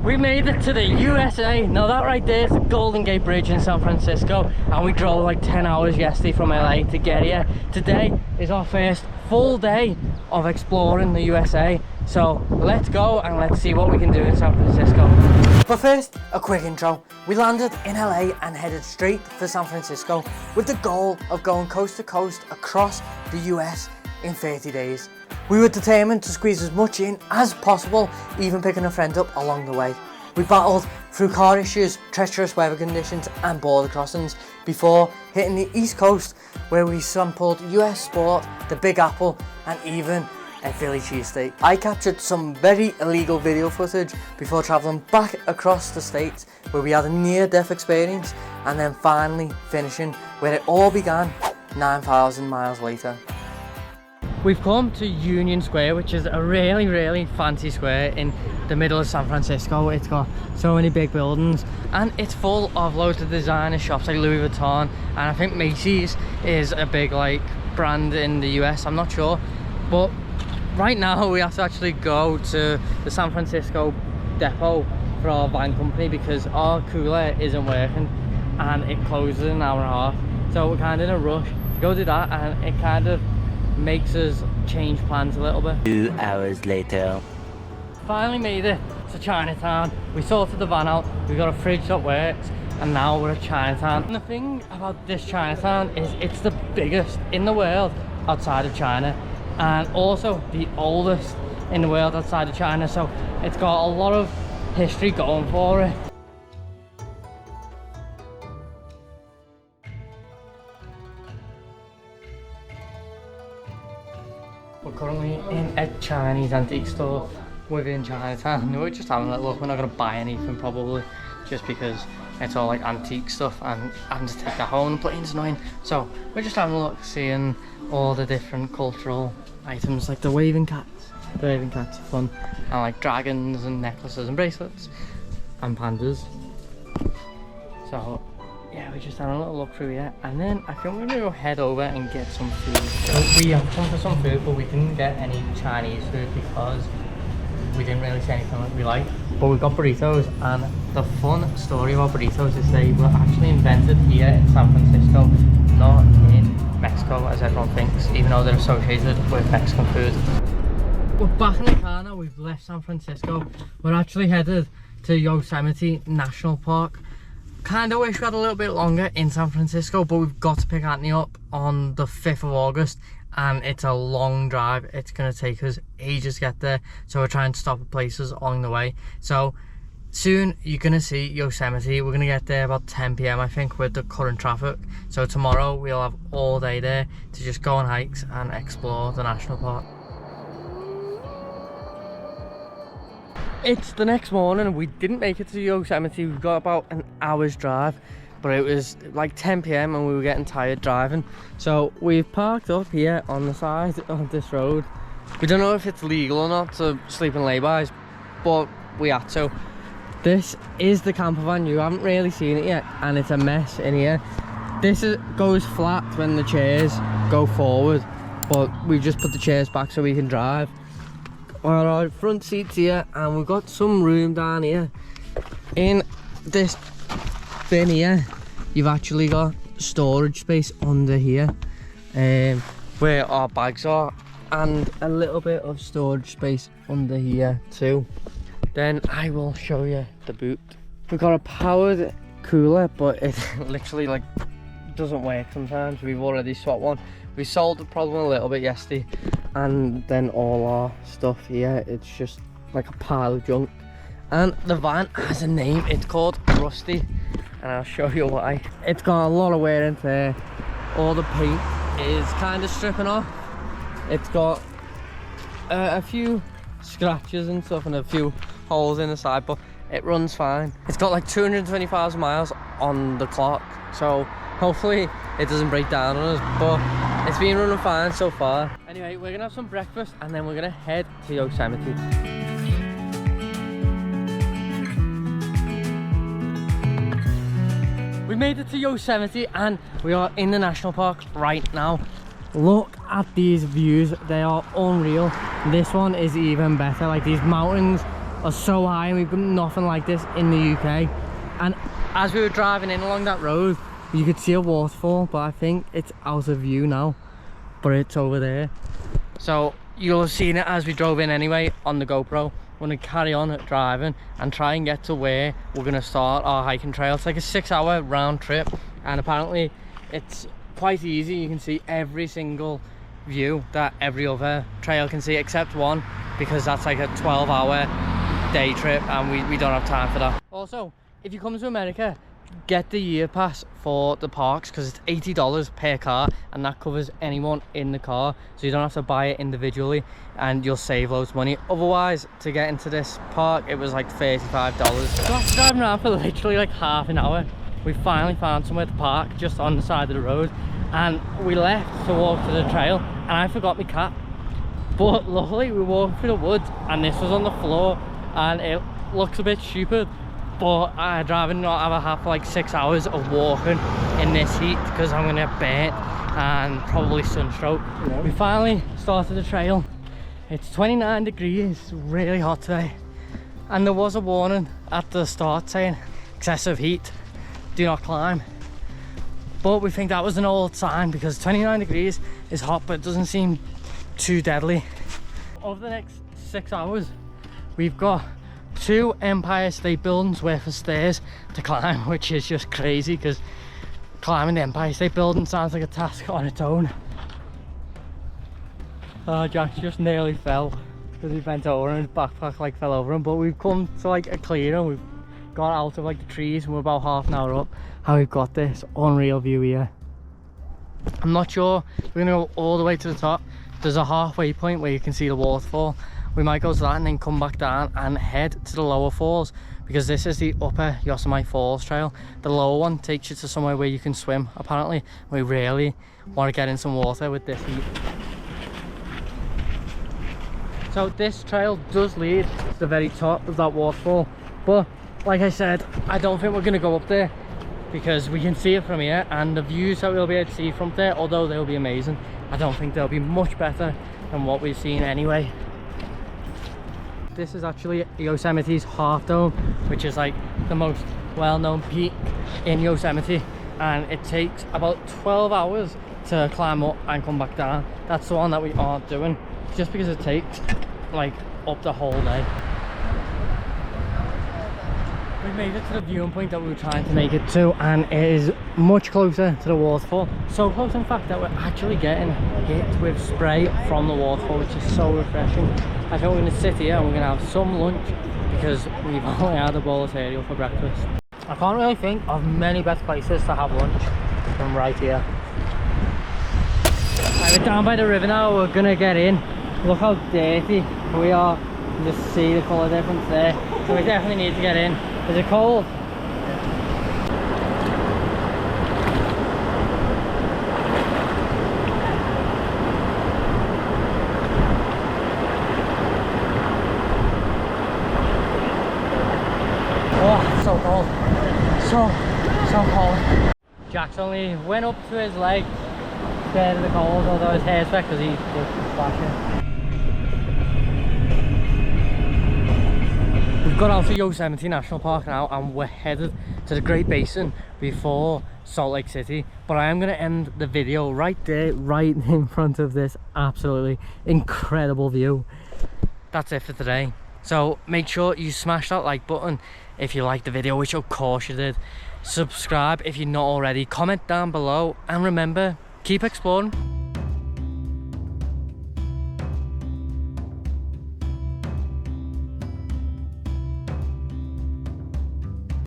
We made it to the USA. Now that right there is the Golden Gate Bridge in San Francisco, and we drove like 10 hours yesterday from LA to get here. Today is our first full day of exploring the USA, so let's go and let's see what we can do in San Francisco. But first, a quick intro. We landed in LA and headed straight for San Francisco with the goal of going coast to coast across the US in 30 days. We were determined to squeeze as much in as possible, even picking a friend up along the way. We battled through car issues, treacherous weather conditions and border crossings before hitting the East Coast, where we sampled US sport, the Big Apple and even a Philly cheesesteak. I captured some very illegal video footage before travelling back across the states, where we had a near-death experience, and then finally finishing where it all began 9,000 miles later. We've come to Union Square, which is a really fancy square in the middle of San Francisco. It's got so many big buildings and it's full of loads of designer shops like Louis Vuitton, and I think Macy's is a big like brand in the US, I'm not sure. But right now we have to actually go to the San Francisco depot for our van company because our cooler isn't working and it closes in an hour and a half. So we're kind of in a rush to go do that, and it kind of makes us change plans a little bit. 2 hours later. Finally made it to Chinatown. We sorted the van out, we got a fridge that works, and now we're at Chinatown. And the thing about this Chinatown is it's the biggest in the world outside of China, and also the oldest in the world outside of China, so it's got a lot of history going for it. We're currently in a Chinese antique store within Chinatown. We're just having a look. We're not going to buy anything probably, just because it's all like antique stuff and having to take that home and plane's annoying. So we're just having a look, seeing all the different cultural items like the waving cats. The waving cats are fun, and like dragons and necklaces and bracelets and pandas. So yeah, we're just having a little look through here, and then I think we're gonna go head over and get some food. So we have come for some food, but we didn't get any Chinese food because we didn't really see anything that we like. But we've got burritos, and the fun story about burritos is they were actually invented here in San Francisco, not in Mexico as everyone thinks, even though they're associated with Mexican food. We're back in the car now. We've left San Francisco. We're actually headed to Yosemite National Park. Kind of wish we had a little bit longer in San Francisco, but we've got to pick Anthony up on the 5th of August, and it's a long drive. It's going to take us ages to get there, so we're trying to stop at places along the way. So soon you're going to see Yosemite. We're going to get there about 10 PM I think with the current traffic. So tomorrow we'll have all day there to just go on hikes and explore the national park. It's the next morning. We didn't make it to Yosemite. We've got about an hour's drive, but it was like 10 PM and we were getting tired driving. So we've parked up here on the side of this road. We don't know if it's legal or not to sleep in laybys, but we had to. This is the camper van. You haven't really seen it yet, and it's a mess in here. This goes flat when the chairs go forward, but we've just put the chairs back so we can drive. Our front seats here, and we've got some room down here. In this bin here, you've actually got storage space under here, where our bags are, and a little bit of storage space under here too. Then I will show you the boot. We've got a powered cooler, but it literally like doesn't work sometimes. We've already swapped one. We solved the problem a little bit yesterday, and then all our stuff here, it's just like a pile of junk. And the van has a name. It's called Rusty, and I'll show you why. It's got a lot of wear and tear. All the paint is kind of stripping off. It's got a few scratches and stuff and a few holes in the side, but it runs fine. It's got like 220,000 miles on the clock, so hopefully it doesn't break down on us, but it's been running fine so far. Anyway, we're gonna have some breakfast and then we're gonna head to Yosemite. We made it to Yosemite and we are in the national park right now. Look at these views, they are unreal. This one is even better. Like, these mountains are so high, and we've got nothing like this in the UK. And as we were driving in along that road, you could see a waterfall, but I think it's out of view now, but it's over there. So you'll have seen it as we drove in anyway on the GoPro. We're going to carry on driving and try and get to where we're going to start our hiking trail. It's like a 6-hour round trip, and apparently it's quite easy. You can see every single view that every other trail can see except one, because that's like a 12-hour day trip and we don't have time for that. Also, if you come to America, get the year pass for the parks, because it's $80 per car, and that covers anyone in the car, so you don't have to buy it individually, and you'll save loads of money. Otherwise, to get into this park, it was like $35. So after driving around for literally like half an hour, we finally found somewhere to park just on the side of the road, and we left to walk to the trail, and I forgot my cap. But luckily we walked through the woods and this was on the floor, and it looks a bit stupid, but I'd rather not have like 6 hours of walking in this heat, because I'm gonna get burnt and probably sunstroke. Yeah. We finally started the trail. It's 29 degrees, really hot today, and there was a warning at the start saying excessive heat, do not climb. But we think that was an old sign, because 29 degrees is hot, but it doesn't seem too deadly. Over the next 6 hours, we've got 2 Empire State Buildings worth of stairs to climb, which is just crazy, because climbing the Empire State Building sounds like a task on its own. Oh, Jack just nearly fell because he bent over and his backpack like fell over him. But we've come to like a clearing, we've got out of like the trees, and we're about half an hour up, and we've got this unreal view here. I'm not sure we're gonna go all the way to the top. There's a halfway point where you can see the waterfall. We might go to that and then come back down and head to the lower falls, because this is the upper Yosemite Falls trail. The lower one takes you to somewhere where you can swim, apparently. We really want to get in some water with this heat. So this trail does lead to the very top of that waterfall, but like I said, I don't think we're going to go up there, because we can see it from here, and the views that we'll be able to see from there, although they'll be amazing, I don't think they'll be much better than what we've seen anyway. This is actually Yosemite's Half Dome, which is like the most well-known peak in Yosemite, and it takes about 12 hours to climb up and come back down. That's the one that we aren't doing, just because it takes like up the whole day. We've made it to the viewing point that we were trying to make it to, and it is much closer to the waterfall. So close, in fact, that we're actually getting hit with spray from the waterfall, which is so refreshing. I think we're going to sit here and we're going to have some lunch, because we've only had a bowl of cereal for breakfast. I can't really think of many better places to have lunch than right here. Right, we're down by the river now, we're going to get in. Look how dirty we are. You can just see the colour difference there. So we definitely need to get in. Is it cold? Oh, it's so cold. So cold. Jack's only went up to his leg, scared of the cold, although his hair's wet because he's just splashing. We've got out to Yosemite National Park now, and we're headed to the Great Basin before Salt Lake City. But I am going to end the video right there, right in front of this absolutely incredible view. That's it for today. So make sure you smash that like button if you liked the video, which of course you did. Subscribe if you're not already. Comment down below, and remember, keep exploring.